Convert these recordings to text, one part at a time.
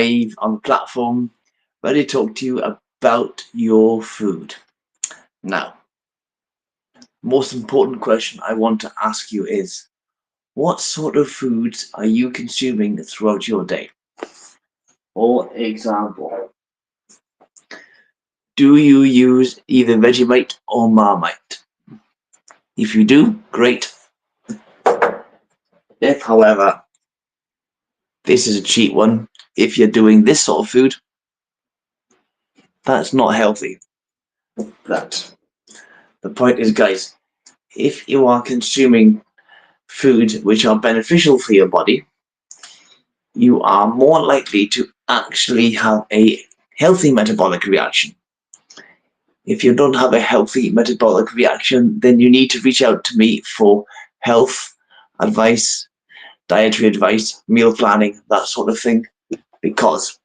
live on the platform, ready to talk to you about your food. Now, most important question I want to ask you is, what sort of foods are you consuming throughout your day? For example, do you use either Vegemite or Marmite? If you do, great. If, however, this is a cheap one, if you're doing this sort of food, that's not healthy. But the point is, guys, if you are consuming foods which are beneficial for your body, you are more likely to actually have a healthy metabolic reaction. If you don't have a healthy metabolic reaction, then you need to reach out to me for health advice, dietary advice, meal planning, that sort of thing. Because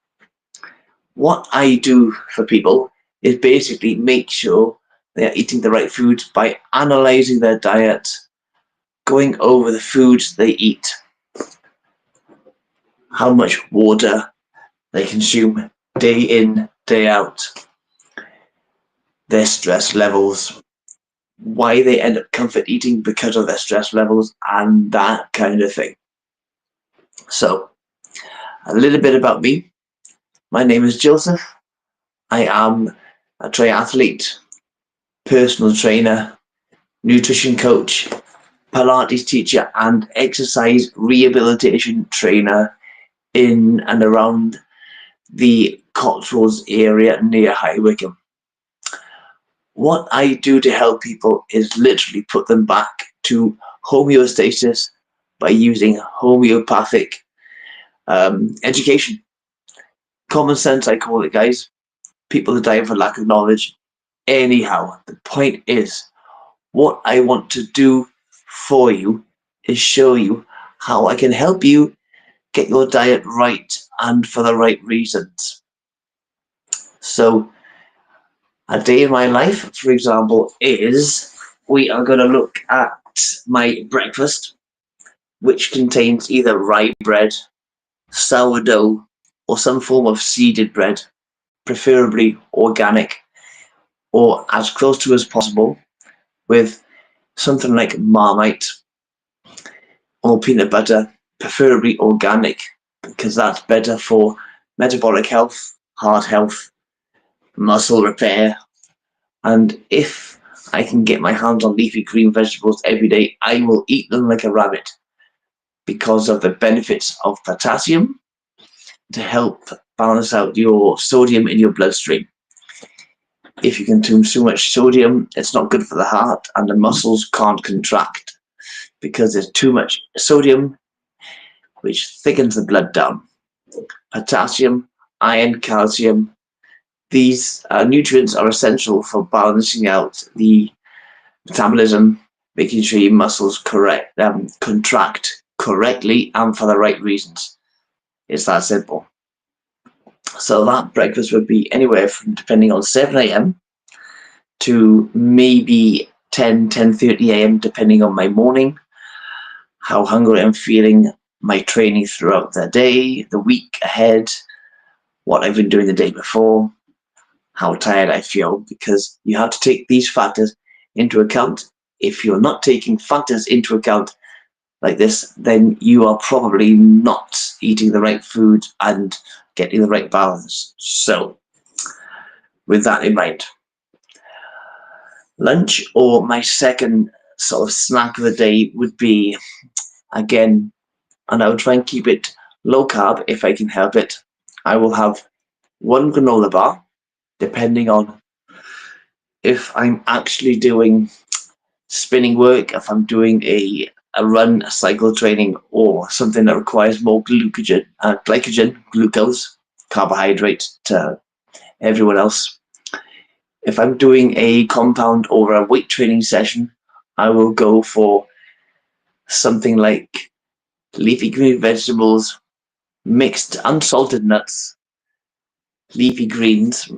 what I do for people is basically make sure they are eating the right foods by analysing their diet, going over the foods they eat, how much water they consume day in, day out, their stress levels, why they end up comfort eating because of their stress levels, and that kind of thing. So, a little bit about me. My name is Joseph. I am a triathlete, personal trainer, nutrition coach, Pilates teacher, and exercise rehabilitation trainer in and around the Cotswolds area near High Wycombe. What I do to help people is literally put them back to homeostasis by using homeopathic education. Common sense, I call it, guys. People are dying for lack of knowledge. Anyhow, the point is, what I want to do for you is show you how I can help you get your diet right and for the right reasons. So, a day in my life, for example, is we are going to look at my breakfast, which contains either rye bread, sourdough, or some form of seeded bread, preferably organic, or as close to as possible, with something like Marmite or peanut butter, preferably organic, because that's better for metabolic health, heart health, muscle repair, and if I can get my hands on leafy green vegetables every day, I will eat them like a rabbit because of the benefits of potassium to help balance out your sodium in your bloodstream. If you consume too much sodium, it's not good for the heart, and the muscles can't contract because there's too much sodium, which thickens the blood down. Potassium, iron, calcium, these nutrients are essential for balancing out the metabolism, making sure your muscles contract correctly and for the right reasons. It's that simple. So that breakfast would be anywhere from, depending on 7 a.m. to maybe 10:30 a.m. depending on my morning, how hungry I'm feeling, my training throughout the day, the week ahead, what I've been doing the day before, how tired I feel, because you have to take these factors into account. If you're not taking factors into account like this, then you are probably not eating the right food and getting the right balance. So, with that in mind, lunch, or my second sort of snack of the day, would be, again, and I will try and keep it low carb if I can help it. I will have one granola bar, depending on if I'm actually doing spinning work, if I'm doing a run, a cycle training, or something that requires more glycogen, glucose, carbohydrate to everyone else. If I'm doing a compound or a weight training session, I will go for something like leafy green vegetables, mixed unsalted nuts, leafy greens,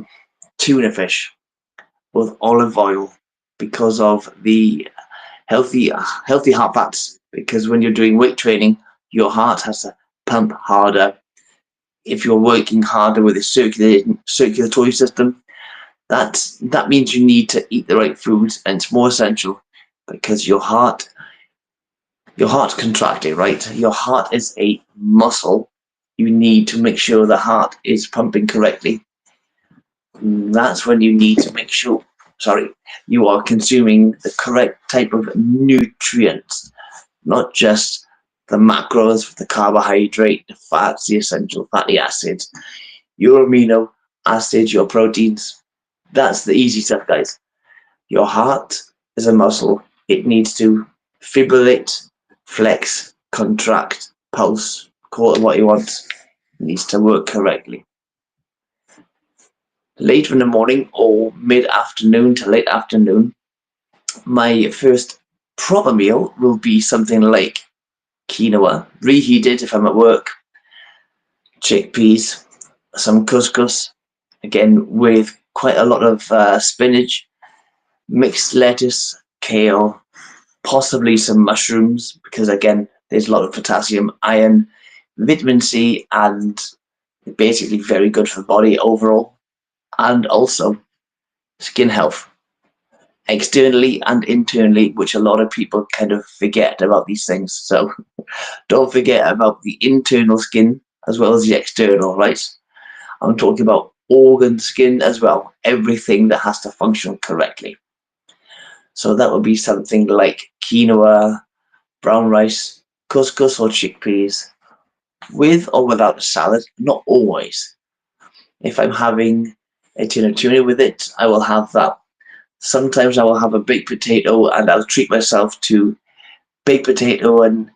tuna fish with olive oil, because of the healthy heart fats. Because when you're doing weight training, your heart has to pump harder. if you're working harder with a circulatory system, that means you need to eat the right foods, and it's more essential because your heart's contracting, right? Your heart is a muscle. You need to make sure the heart is pumping correctly. That's when you need to make sure, you are consuming the correct type of nutrients, not just the macros, the carbohydrate, the fats, the essential fatty acids, your amino acids, your proteins. That's the easy stuff, guys. Your heart is a muscle. It needs to fibrillate, flex, contract, pulse, call it what you want. It needs to work correctly. Later in the morning or mid-afternoon to late afternoon, my first proper meal will be something like quinoa, reheated if I'm at work, chickpeas, some couscous, again with quite a lot of spinach, mixed lettuce, kale, possibly some mushrooms, because again there's a lot of potassium, iron, vitamin C, and basically very good for the body overall, and also skin health, externally and internally, which a lot of people kind of forget about these things. So don't forget about the internal skin as well as the external, right? I'm talking about organ skin as well, everything that has to function correctly. So that would be something like quinoa, brown rice, couscous or chickpeas, with or without a salad, not always. If I'm having a tin of tuna with it, I will have that. Sometimes I will have a baked potato, and I'll treat myself to baked potato and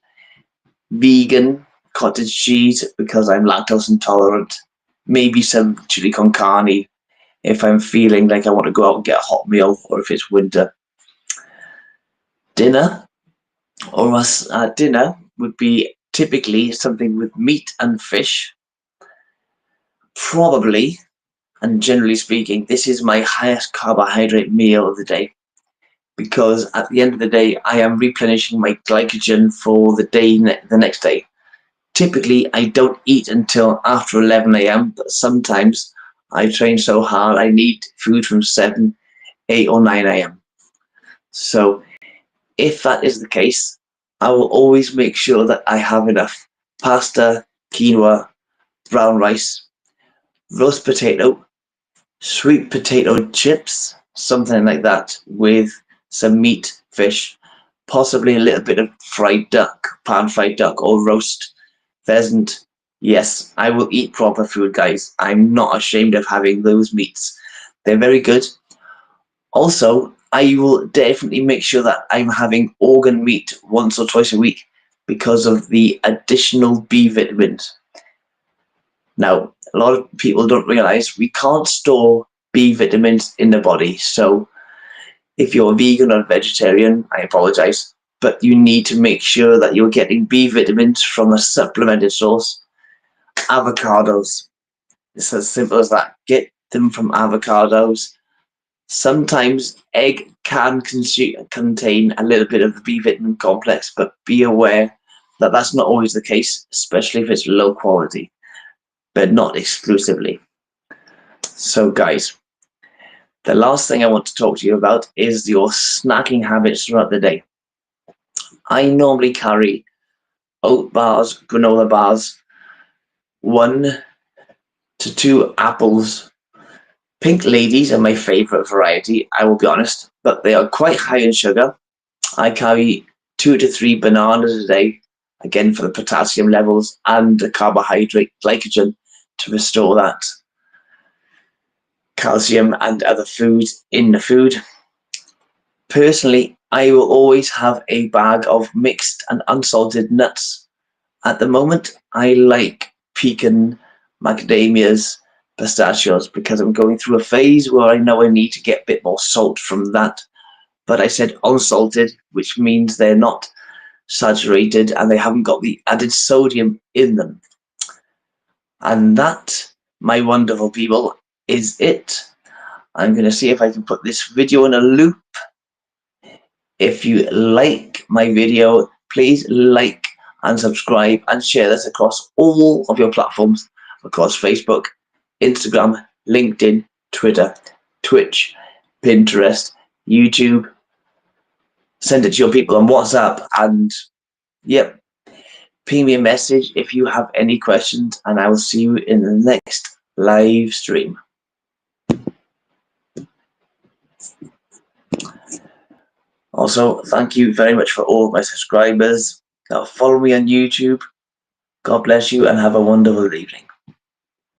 vegan cottage cheese because I'm lactose intolerant. Maybe some chili con carne if I'm feeling like I want to go out and get a hot meal, or if it's winter. Dinner dinner would be typically something with meat and fish. Probably, and generally speaking, this is my highest carbohydrate meal of the day, because at the end of the day, I am replenishing my glycogen for the day, the next day. Typically, I don't eat until after 11 a.m., but sometimes I train so hard I need food from 7, 8 or 9 a.m. So if that is the case, I will always make sure that I have enough pasta, quinoa, brown rice, roast potato, sweet potato chips, something like that, with some meat, fish, possibly a little bit of fried duck, pan-fried duck or roast pheasant. Yes, I will eat proper food, guys. I'm not ashamed of having those meats. They're very good. Also, I will definitely make sure that I'm having organ meat once or twice a week because of the additional B vitamins. Now, a lot of people don't realize we can't store B vitamins in the body. So if you're a vegan or vegetarian, I apologize, but you need to make sure that you're getting B vitamins from a supplemented source. Avocados. It's as simple as that. Get them from avocados. Sometimes egg can contain a little bit of the B vitamin complex, but be aware that that's not always the case, especially if it's low quality, but not exclusively. So guys, the last thing I want to talk to you about is your snacking habits throughout the day. I normally carry oat bars, granola bars, 1 to 2 apples. Pink ladies are my favorite variety, I will be honest, but they are quite high in sugar. I carry 2 to 3 bananas a day, again for the potassium levels and the carbohydrate glycogen to restore that calcium and other foods in the food. Personally, I will always have a bag of mixed and unsalted nuts. At the moment, I like pecan, macadamias, pistachios because I'm going through a phase where I know I need to get a bit more salt from that. But I said unsalted, which means they're not saturated and they haven't got the added sodium in them. And that, my wonderful people, is it. I'm going to see if I can put this video in a loop. If you like my video, please like and subscribe and share this across all of your platforms. of course, Facebook, Instagram, LinkedIn, Twitter, Twitch, Pinterest, YouTube. Send it to your people on WhatsApp, and yep, ping me a message if you have any questions, and I will see you in the next live stream. Also, thank you very much for all of my subscribers. Follow me on YouTube. God bless you and have a wonderful evening.